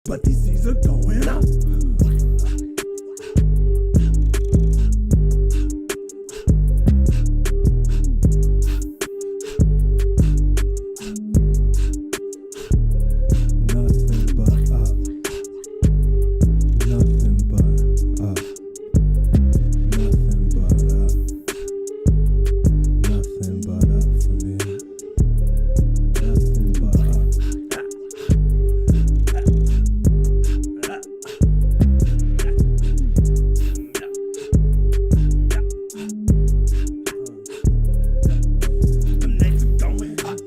but these seas are going up. Nothing but up. Nothing but up. Nothing but up. Nothing but up for me. Nothing but up. The names are going up.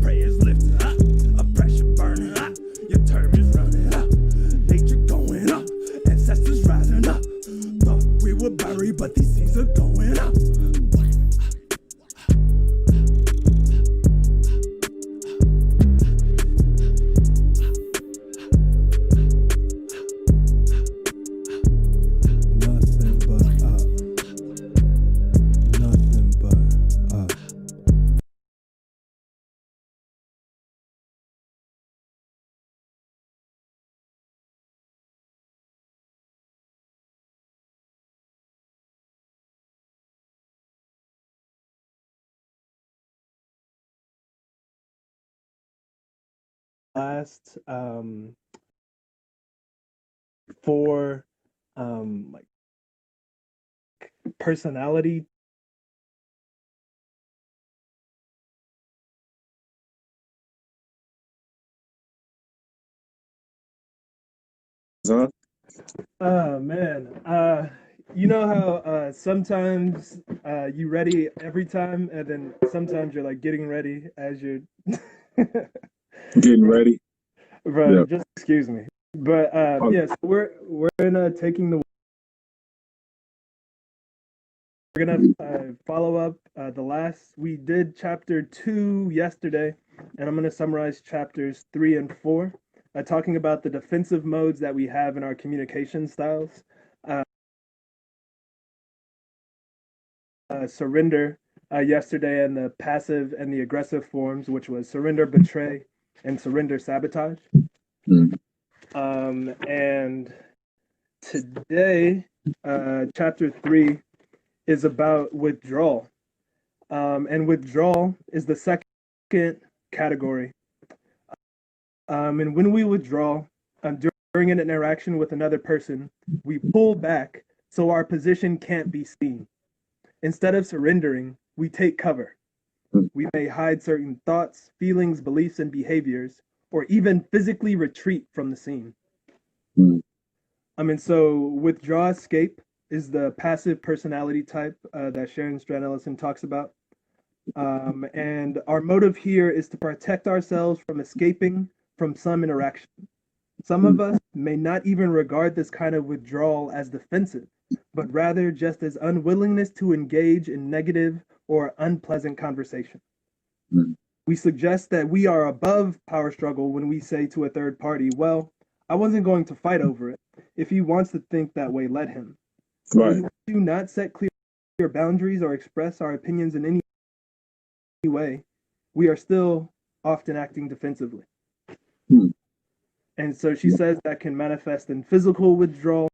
Prayers lifted up. A pressure burning up. Your term is running up. Nature going up. Ancestors rising up. Thought we were buried, but these seas are going up. Nothing but up. Nothing but up. Last four like personality. Huh? Oh man. You know how sometimes you ready every time and then sometimes you're like getting ready as you're Getting ready. bro, Yeah. just excuse me. But Oh, yes, we're in taking the we're gonna follow up the last we did chapter 2 yesterday, and I'm gonna summarize chapters 3 and 4, talking about the defensive modes that we have in our communication styles. Uh, surrender yesterday, and the passive and the aggressive forms, which was surrender, betray, and surrender, sabotage. mm, And today, chapter 3 is about withdrawal. And withdrawal is the second category. And when we withdraw during an interaction with another person, we pull back so our position can't be seen. Instead of surrendering, we take cover. mm, We may hide certain thoughts, feelings, beliefs, and behaviors, or even physically retreat from the scene. mm, So withdraw escape is the passive personality type that Sharon Strand Ellison talks about. And our motive here is to protect ourselves from escaping from some interaction. Some of mm, us may not even regard this kind of withdrawal as defensive, but rather just as unwillingness to engage in negative or unpleasant conversation. mm. We suggest that we are above power struggle when we say to a third party, well, I wasn't going to fight over it. If he wants to think that way, let him. Right. When we do not set clear boundaries or express our opinions in any way, we are still often acting defensively. Mm, And so she says that can manifest in physical withdrawal,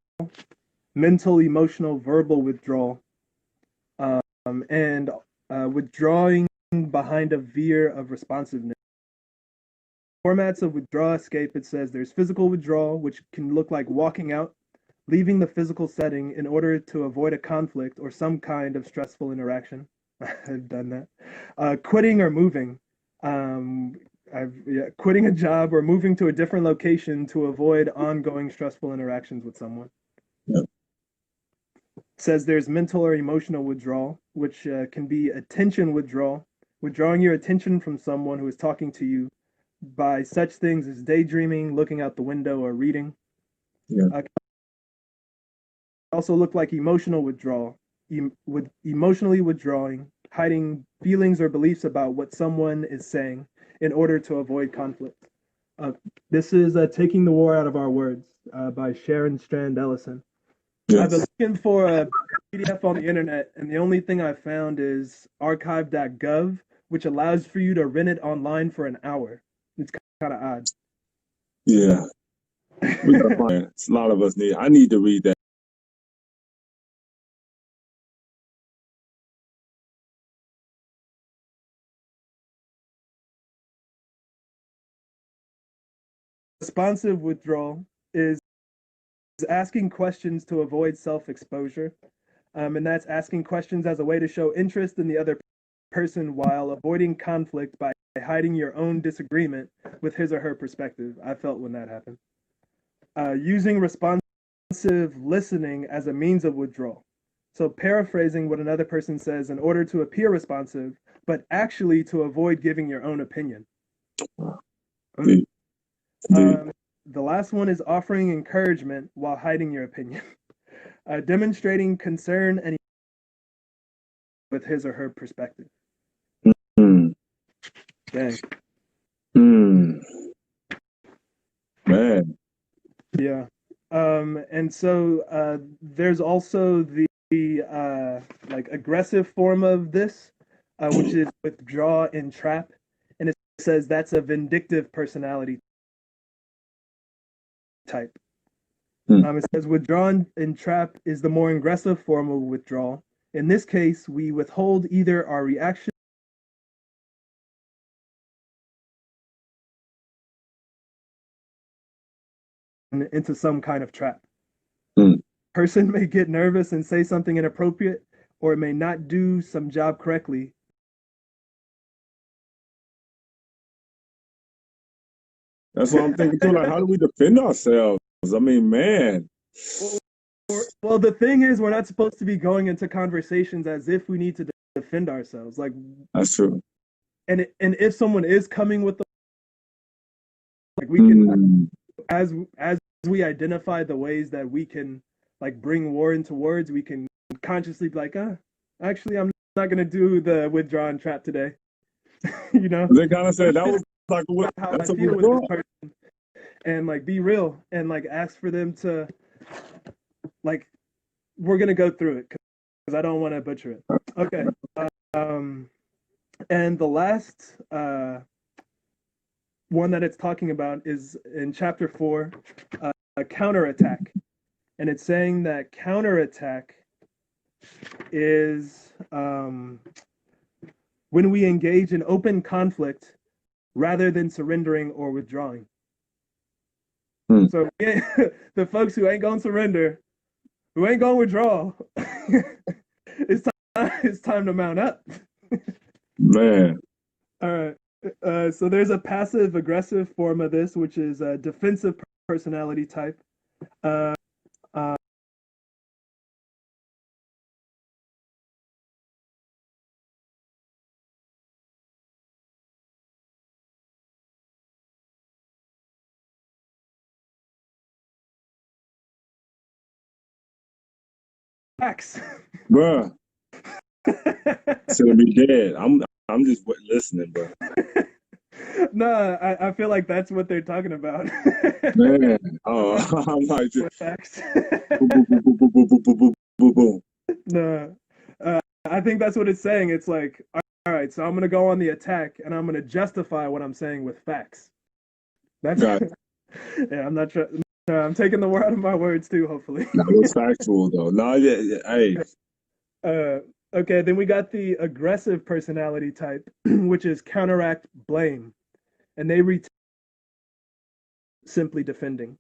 mental, emotional, verbal withdrawal, and withdrawing behind a veer of responsiveness. Formats of withdraw escape, it says there's physical withdrawal, which can look like walking out, leaving the physical setting in order to avoid a conflict or some kind of stressful interaction. I've done that. Quitting or moving. Quitting a job or moving to a different location to avoid ongoing stressful interactions with someone. yeah. Says there's mental or emotional withdrawal, which can be attention withdrawal, withdrawing your attention from someone who is talking to you by such things as daydreaming, looking out the window, or reading. Yeah. Can also look like emotional withdrawal, with emotionally withdrawing, hiding feelings or beliefs about what someone is saying in order to avoid conflict. This is Taking the War Out of Our Words by Sharon Strand Ellison. I've been Yes. looking for a PDF on the internet, and the only thing I found is archive.gov, which allows for you to rent it online for an hour. It's kind of odd. Yeah. We gotta find it. A lot of us need. I need to read that. Responsive withdrawal is asking questions to avoid self-exposure. And that's asking questions as a way to show interest in the other person while avoiding conflict by hiding your own disagreement with his or her perspective. I felt when that happened. Using responsive listening as a means of withdrawal. So paraphrasing what another person says in order to appear responsive, but actually to avoid giving your own opinion. Deep. The last one is offering encouragement while hiding your opinion. Demonstrating concern and with his or her perspective. Mm. Dang. Man. Yeah. And so there's also the like aggressive form of this, which is withdraw and trap. And it says that's a vindictive personality type. It says withdraw and trap is the more aggressive form of withdrawal. In this case, we withhold either our reaction into some kind of trap. Person may get nervous and say something inappropriate, or may not do some job correctly. That's what I'm thinking too. Like, how do we defend ourselves? I mean, man. Well, the thing is, we're not supposed to be going into conversations as if we need to defend ourselves. Like, that's true. And if someone is coming with the, like, we can, as we identify the ways that we can like bring war into words, we can consciously be like, actually, I'm not gonna do the withdraw and trap today. You know, they kind of said that was like how I feel with this person, and like be real and like ask for them to, like, we're gonna go through it because I don't want to butcher it. Okay. And the last one that it's talking about is in chapter 4, a counterattack. And it's saying that counterattack is when we engage in open conflict rather than surrendering or withdrawing. So the folks who ain't gonna surrender, who ain't gonna withdraw, it's time to mount up. Man. All right. So there's a passive aggressive form of this, which is a defensive personality type. Facts. Bruh. So be dead. I'm just listening, bro. No, I feel like that's what they're talking about. Man, I'm like just facts. boom. No, I think that's what it's saying. It's like, all right, so I'm gonna go on the attack, and I'm gonna justify what I'm saying with facts. That's yeah. I'm not sure. No, I'm taking the word out of my words too. Hopefully, that was factual though. No, yeah, hey. Okay, then we got the aggressive personality type, which is counteract blame, and they simply defending.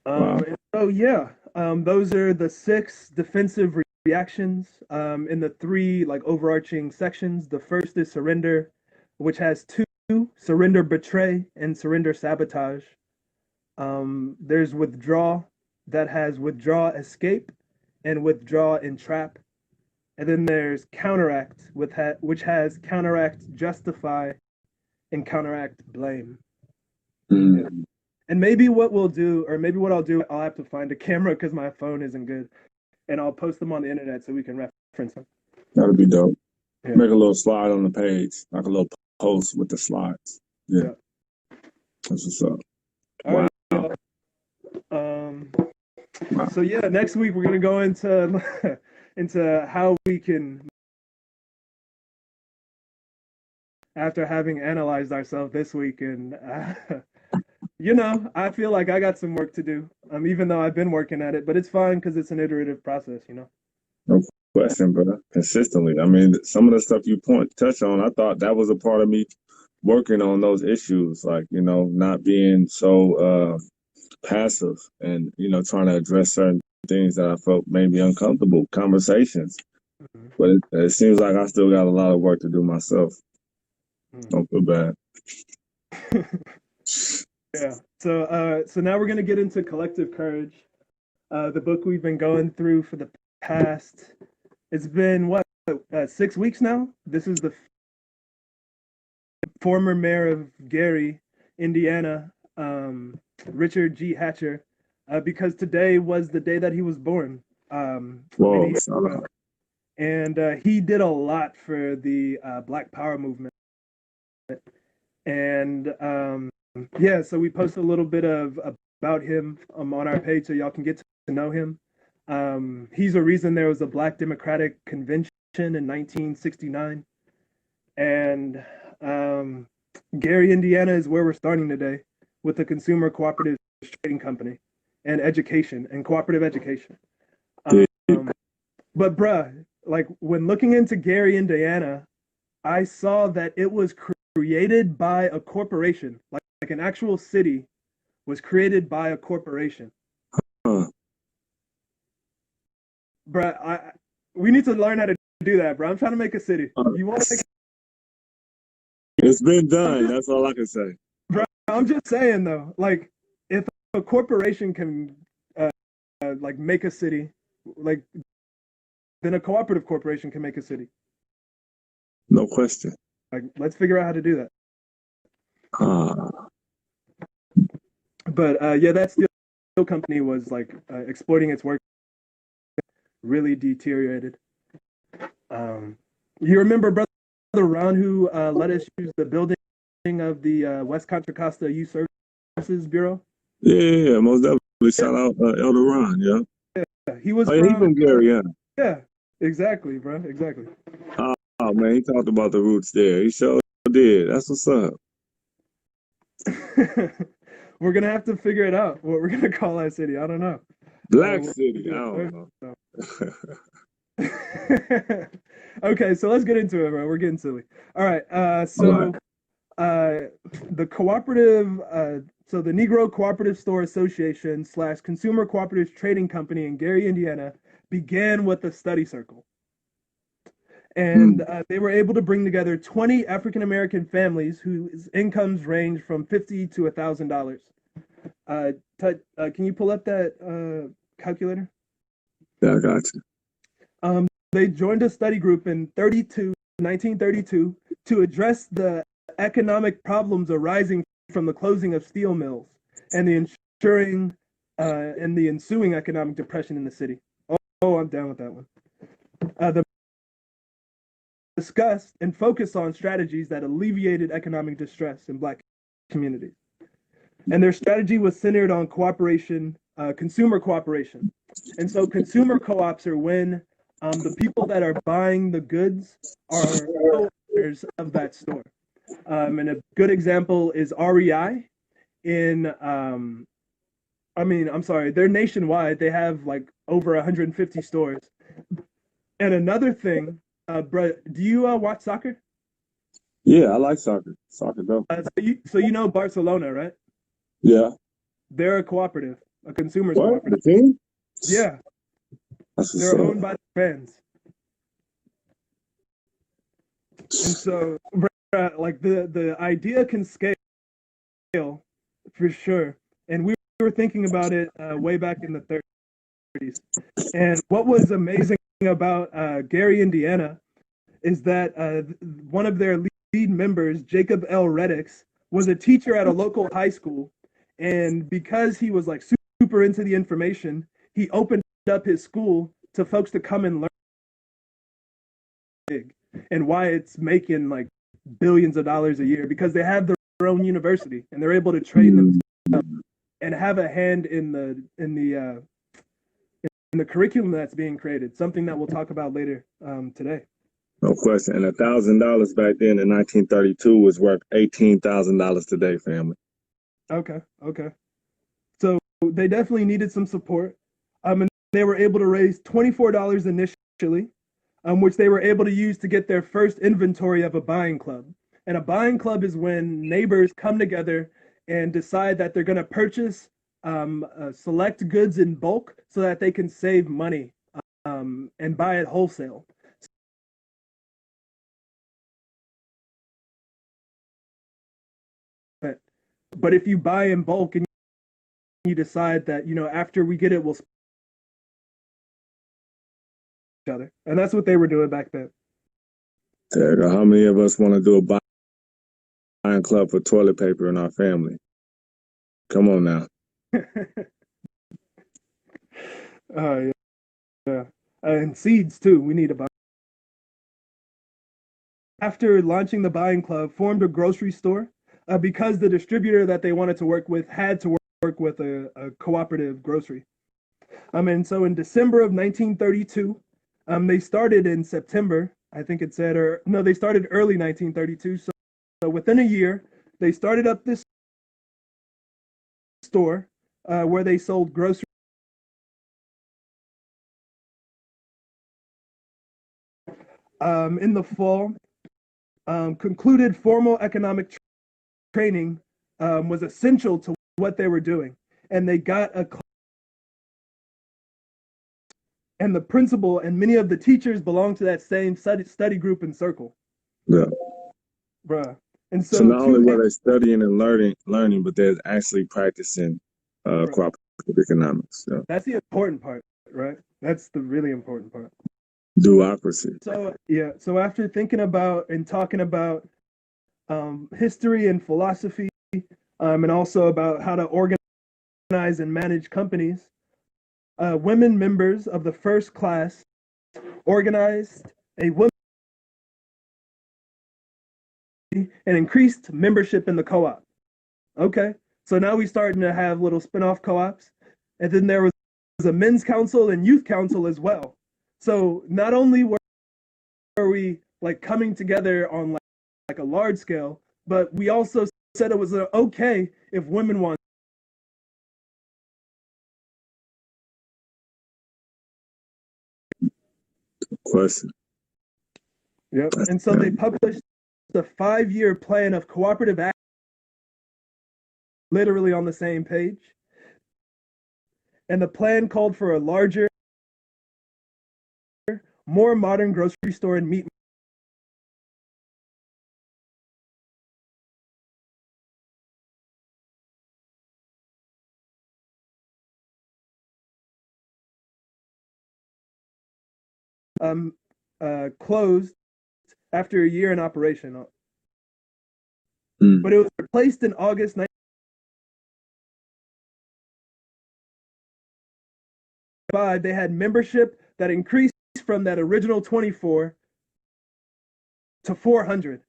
Wow. So yeah, those are the 6 defensive reactions in the 3 like overarching sections. The first is surrender, which has 2: surrender betray and surrender sabotage. There's withdraw, that has withdraw escape and withdraw entrap. And then there's counteract, which has counteract justify and counteract blame. And maybe what we'll do, or maybe what I'll do, I'll have to find a camera because my phone isn't good, and I'll post them on the internet so we can reference them. That'll be dope. Yeah. Make a little slide on the page, like a little post with the slides. Yeah. That's what's up. Wow. Wow. So yeah, next week we're gonna go into how we can after having analyzed ourselves this week. And, you know, I feel like I got some work to do, even though I've been working at it, but it's fine because it's an iterative process, you know? No question, brother. Consistently. I mean, some of the stuff you touch on, I thought that was a part of me working on those issues, like, you know, not being so passive and, you know, trying to address certain things that I felt made me uncomfortable, conversations. Mm-hmm. But it seems like I still got a lot of work to do myself. Don't feel bad. Yeah. So now we're gonna get into Collective Courage, the book we've been going through for the past. It's been what 6 weeks now. This is the former mayor of Gary, Indiana, Richard G. Hatcher, because today was the day that he was born. Whoa, many years ago. And he did a lot for the Black Power movement. And yeah, so we posted a little bit about him on our page so y'all can get to know him. He's a reason there was a Black Democratic Convention in 1969. And Gary, Indiana is where we're starting today with the Consumer Cooperative Trading Company and education and cooperative education. But bruh, like when looking into Gary, Indiana, I saw that it was created by a corporation, like an actual city was created by a corporation. Bruh, we need to learn how to do that, bro. I'm trying to make a city. You want to make It's been done. That's all I can say. Bro, I'm just saying though, like if a corporation can like make a city, like then a cooperative corporation can make a city. No question. Like let's figure out how to do that. But yeah, that steel company was like exploiting its work, really deteriorated. You remember Brother Ron who let us use the building of the West Contra Costa Youth Services Bureau? Yeah, most definitely. Shout out Elder Ron, yeah. He was he from Gary, yeah. Yeah, exactly, bro. Exactly. Oh man, he talked about the roots there. He sure did. That's what's up. We're gonna have to figure it out. What we're gonna call that city? I don't know. Black City. I don't know. Okay, so let's get into it, bro. We're getting silly. All right. The cooperative. So the Negro Cooperative Store Association / Consumer Cooperative Trading Company in Gary, Indiana, began with a study circle. And they were able to bring together 20 African American families whose incomes range from $50 to $1,000. Can you pull up that calculator? Yeah, I got you. They joined a study group in 1932 to address the economic problems arising from the closing of steel mills and the ensuing economic depression in the city. Oh, I'm down with that one. The discussed and focused on strategies that alleviated economic distress in Black communities. And their strategy was centered on cooperation, consumer cooperation. And so consumer co-ops are when the people that are buying the goods are co-owners of that store. And a good example is REI I'm sorry, they're nationwide. They have like over 150 stores. And another thing, bro, do you watch soccer? Yeah, I like soccer. Soccer though. So you know Barcelona, right? Yeah. They're a cooperative, a consumer's what? cooperative. The team? Yeah. They're owned by the fans. And so, like the idea can scale for sure. And we were thinking about it way back in the 30s. And what was amazing about Gary, Indiana, is that one of their lead members, Jacob L. Reddix, was a teacher at a local high school. And because he was like super into the information, he opened up his school to folks to come and learn and why it's making like billions of dollars a year, because they have their own university and they're able to train them and have a hand in the curriculum that's being created, something that we'll talk about later today. No question. And $1,000 back then in 1932 was worth $18,000 today, family. Okay, okay. So they definitely needed some support. And they were able to raise $24 initially, which they were able to use to get their first inventory of a buying club. And a buying club is when neighbors come together and decide that they're going to purchase select goods in bulk so that they can save money and buy it wholesale. But if you buy in bulk and you decide that, after we get it, we'll split each other. And that's what they were doing back then. There you go. How many of us want to do a buying club for toilet paper in our family? Come on now. Yeah. Yeah. And seeds too. We need to buy. After launching the buying club, formed a grocery store because the distributor that they wanted to work with had to work with a cooperative grocery. And so in December of 1932, they started in September, I think it said, or no, they started early 1932. So within a year, they started up this store where they sold groceries. In the fall, concluded formal economic training was essential to what they were doing. And they got and the principal and many of the teachers belonged to that same study group and circle. Yeah. Bruh. And so not only were they studying and learning, but they're actually practicing cooperative economics. Yeah. That's the important part, right? That's the really important part. Duocracy. So yeah. So after thinking about and talking about history and philosophy, and also about how to organize and manage companies, women members of the first class organized a women and increased membership in the co-op. Okay, so now we starting to have little spin-off co-ops, and then there was a men's council and youth council as well. So not only were we like coming together on like a large scale, but we also said it was okay if women want. Question. Yep. And so they published the 5-year plan of cooperative action, literally on the same page. And the plan called for a larger, more modern grocery store and meat. Closed after a year in operation. But it was replaced in August 1995. They had membership that increased from that original 24 to 400.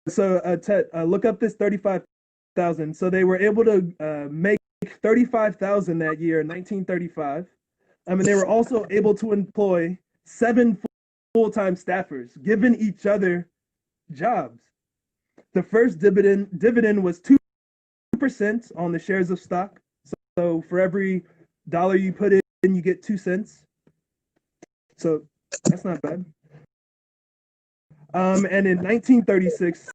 So Ted, look up this 35,000. So they were able to make 35,000 that year in 1935. And they were also able to employ 7 full-time staffers, giving each other jobs. The first dividend was 2% on the shares of stock. So for every dollar you put in, you get 2 cents. So that's not bad. And in 1936,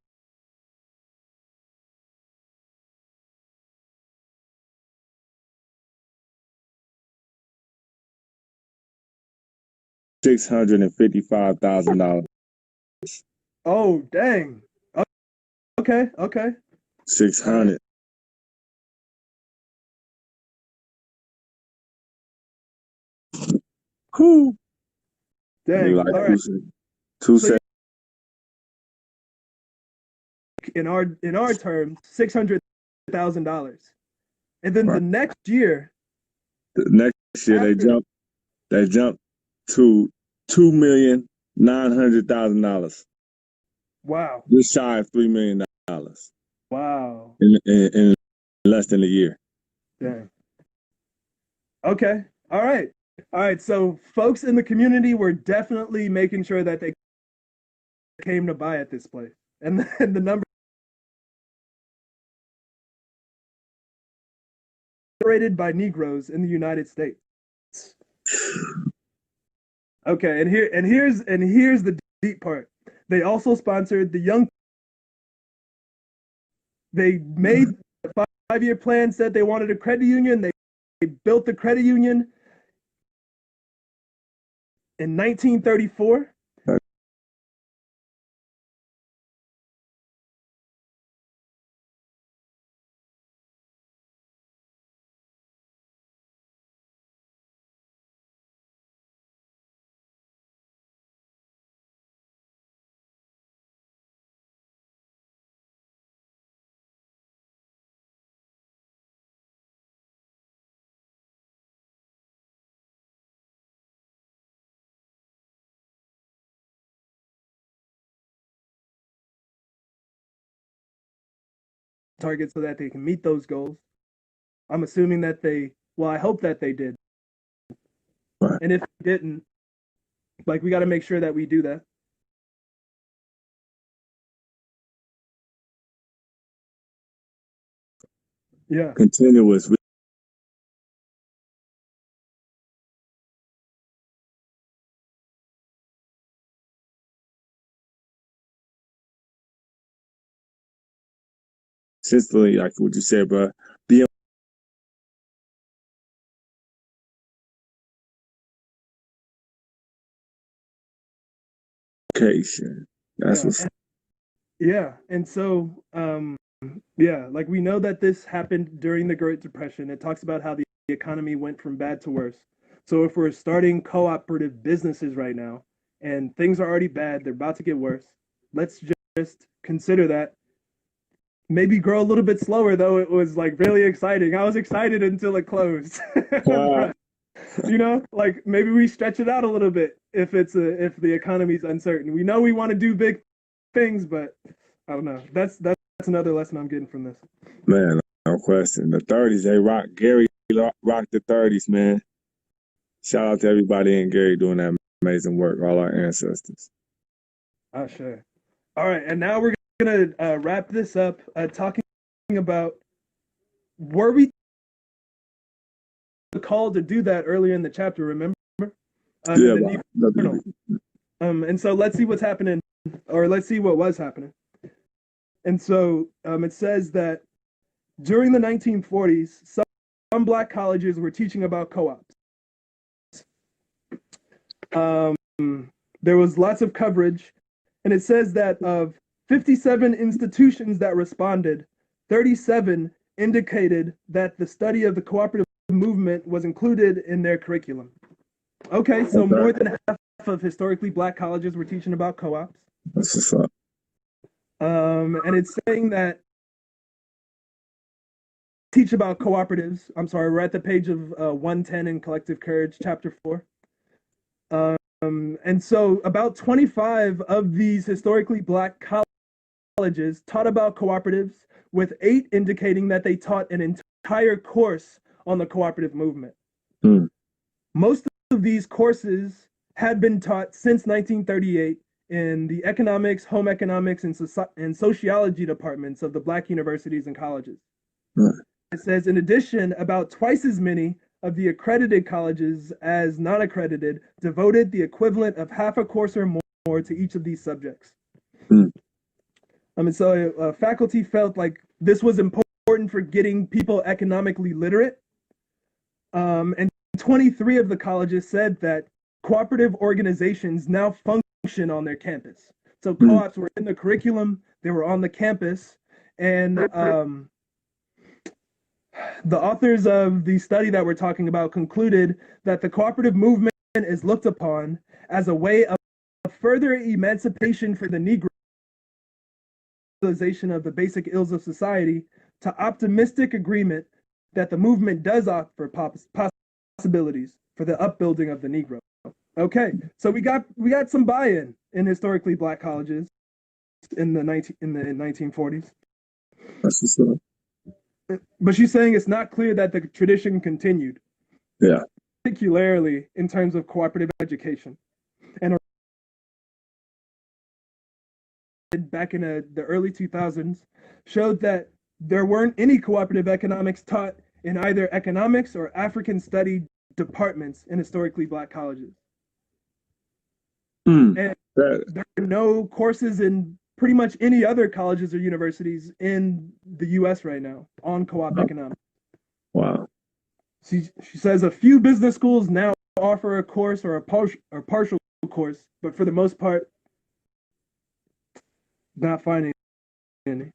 $655,000. Oh dang! Okay. 600. Whew. Dang! Like all right. 2 cents. In our terms, $600,000, and then the next year. The next year they jumped to $2,900,000. Wow! Just shy of $3 million. Wow! In less than a year. Dang. Okay. All right. All right, so folks in the community were definitely making sure that they came to buy at this place, and the number generated by Negroes in the United States. Okay, and here's the deep part. They also sponsored the young. They made the 5-year plan. Said they wanted a credit union. They built the credit union in 1934. Target so that they can meet those goals. I'm assuming that they. Well, I hope that they did. Right. And if they didn't, like we got to make sure that we do that. Yeah. Continuous. Consistently, like what you said, bro. Be education. That's Yeah. what's Yeah. And so, yeah, like we know that this happened during the Great Depression. It talks about how the economy went from bad to worse. So if we're starting cooperative businesses right now and things are already bad, they're about to get worse, let's just consider that. Maybe grow a little bit slower, though it was like really exciting. I was excited until it closed. You know, like maybe we stretch it out a little bit if the economy's uncertain. We know we want to do big things, but I don't know. That's another lesson I'm getting from this. man, no question. The 30s, they rock. Gary rocked the 30s, man. Shout out to everybody in Gary doing that amazing work, all our ancestors. Oh, sure. All right, and now we're gonna wrap this up talking about were we called to do that earlier in the chapter? Remember, Yeah, in the Journal. And so let's see what's happening, or let's see what was happening. And so it says that during the 1940s, some black colleges were teaching about co-ops. There was lots of coverage, and it says that of 57 institutions that responded, 37 indicated that the study of the cooperative movement was included in their curriculum. Okay, so more than half of historically black colleges were teaching about co-ops. That's what's up. And it's saying that teach about cooperatives. I'm sorry, we're at the page of 110 in Collective Courage, chapter 4. And so about 25 of these historically black colleges taught about cooperatives, with 8 indicating that they taught an entire course on the cooperative movement. Most of these courses had been taught since 1938 in the economics, home economics, and sociology departments of the black universities and colleges. It says, in addition, about twice as many of the accredited colleges as non-accredited devoted the equivalent of half a course or more to each of these subjects. And so faculty felt like this was important for getting people economically literate. And 23 of the colleges said that cooperative organizations now function on their campus. So co-ops were in the curriculum, they were on the campus, and the authors of the study that we're talking about concluded that the cooperative movement is looked upon as a way of further emancipation for the Negro, realization of the basic ills of society, to optimistic agreement that the movement does offer possibilities for the upbuilding of the Negro. Okay, so we got some buy-in in historically black colleges in the 1940s. That's what's up. But she's saying it's not clear that the tradition continued. Yeah. particularly in terms of cooperative education. And back in the early 2000s showed that there weren't any cooperative economics taught in either economics or African study departments in historically Black colleges. Mm. And there are no courses in pretty much any other colleges or universities in the US right now on co-op economics. Wow. She says a few business schools now offer a course or a partial course, but for the most part, not finding any.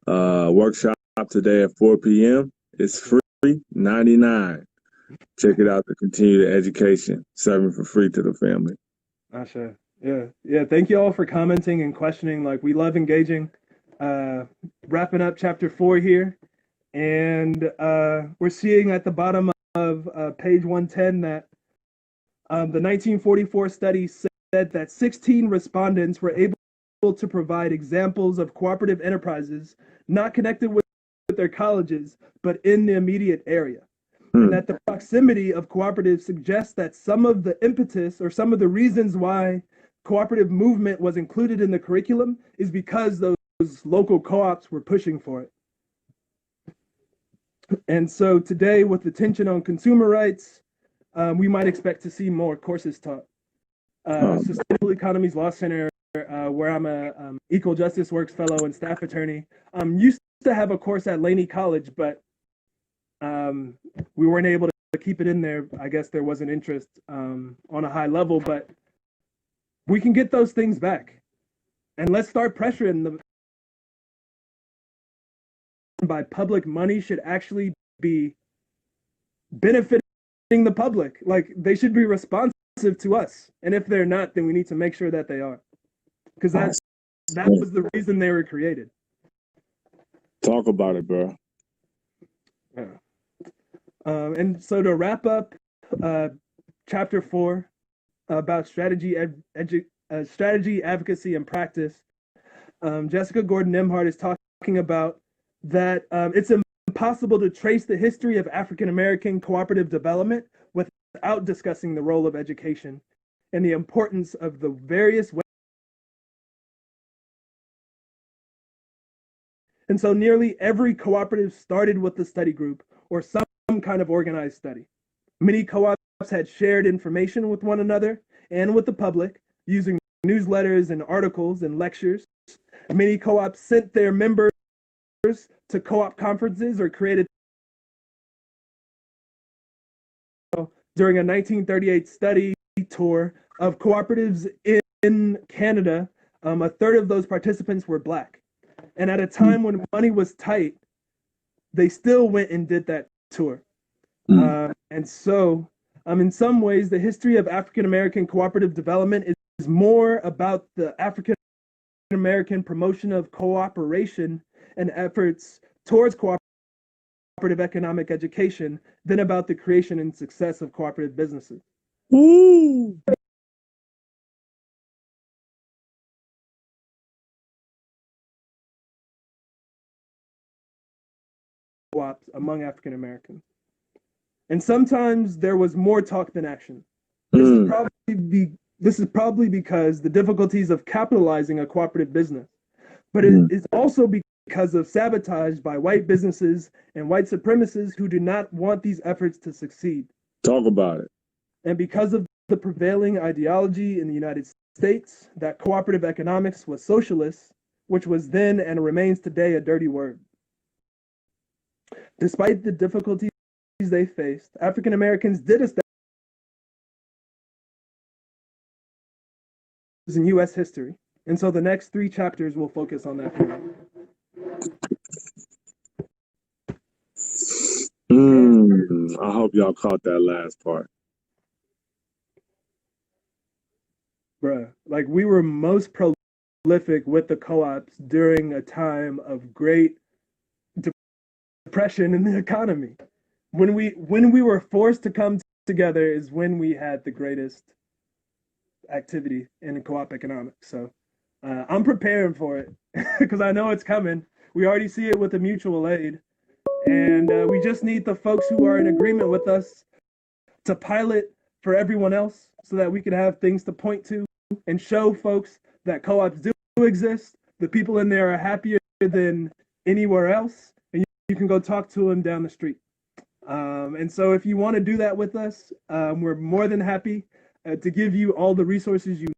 Workshop today at 4 p.m. It's free, 99. Check it out to continue the education, serving for free to the family. Asha. Yeah. Thank you all for commenting and questioning. Like, we love engaging. Wrapping up chapter 4 here, and we're seeing at the bottom of page 110 that the 1944 study said that 16 respondents were able to provide examples of cooperative enterprises not connected with their colleges, but in the immediate area. And that the proximity of cooperatives suggests that some of the impetus or some of the reasons why cooperative movement was included in the curriculum is because those local co-ops were pushing for it. And so today, with the tension on consumer rights, we might expect to see more courses taught. Sustainable Economies Law Center, where I'm a Equal Justice Works fellow and staff attorney, used to have a course at Laney College, but we weren't able to keep it in there. I guess there wasn't interest on a high level, but we can get those things back. And let's start pressuring them by public money should actually be benefiting the public. Like, they should be responsive to us. And if they're not, then we need to make sure that they are. Because that was the reason they were created. Talk about it, bro. Yeah. And so to wrap up chapter 4 about strategy, advocacy, and practice, Jessica Gordon Nembhard is talking about that it's impossible to trace the history of African American cooperative development without discussing the role of education and the importance of the various ways. And so nearly every cooperative started with a study group or some kind of organized study. Many co-ops had shared information with one another and with the public using newsletters and articles and lectures. Many co-ops sent their members to co-op conferences or created during a 1938 study tour of cooperatives in Canada. A third of those participants were Black. And at a time when money was tight, they still went and did that tour. And so, in some ways, the history of African American cooperative development is more about the African American promotion of cooperation and efforts towards cooperative economic education than about the creation and success of cooperative businesses. Ooh. Co-ops among African Americans. And sometimes there was more talk than action. This is probably because the difficulties of capitalizing a cooperative business, but it is also because of sabotage by white businesses and white supremacists who do not want these efforts to succeed. Talk about it. And because of the prevailing ideology in the United States that cooperative economics was socialist, which was then and remains today a dirty word. Despite the difficulties they faced, African Americans did establish in U.S. history. And so the next 3 chapters will focus on that period. I hope y'all caught that last part. Bruh, like, we were most prolific with the co-ops during a time of great depression in the economy. When we were forced to come together is when we had the greatest activity in co-op economics. So I'm preparing for it because I know it's coming. We already see it with the mutual aid, And we just need the folks who are in agreement with us to pilot for everyone else so that we can have things to point to and show folks that co-ops do exist. The people in there are happier than anywhere else, and you can go talk to them down the street. And so if you want to do that with us, we're more than happy to give you all the resources you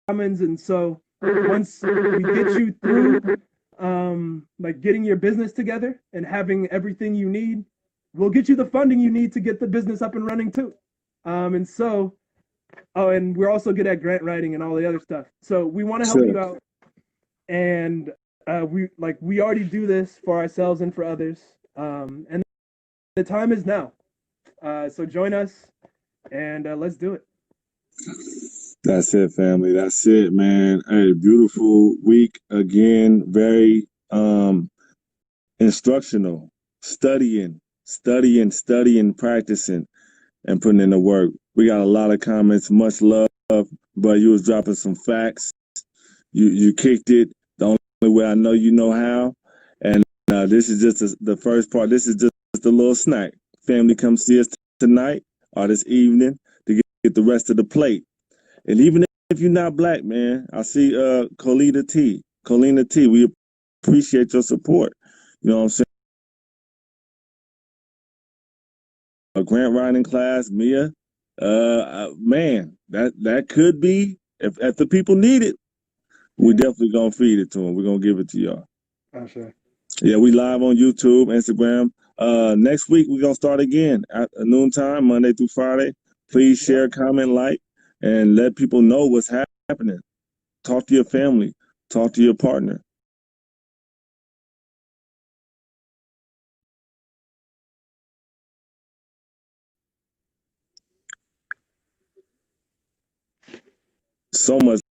commons. And so once we get you through like getting your business together and having everything you need, we'll get you the funding you need to get the business up and running too. And so, oh, and we're also good at grant writing and all the other stuff. So we want to help you out. And we already do this for ourselves and for others. And the time is now. So join us and let's do it. That's it, family. That's it, man. Hey, beautiful week again. Very instructional. Studying, practicing, and putting in the work. We got a lot of comments. Much love, but you was dropping some facts. You kicked it the only way I know you know how. And this is just the first part. This is just a little snack. Family, come see us tonight or this evening to get the rest of the plate. And even if you're not black, man, I see Colina T, we appreciate your support. You know what I'm saying? A grant writing class, Mia, man, that could be, if the people need it, we definitely gonna feed it to them. We're gonna give it to y'all. Oh, sure. Yeah, we live on YouTube, Instagram. Next week we're gonna start again at noontime, Monday through Friday. Please share, comment, like, and let people know what's happening. Talk to your family. Talk to your partner. So much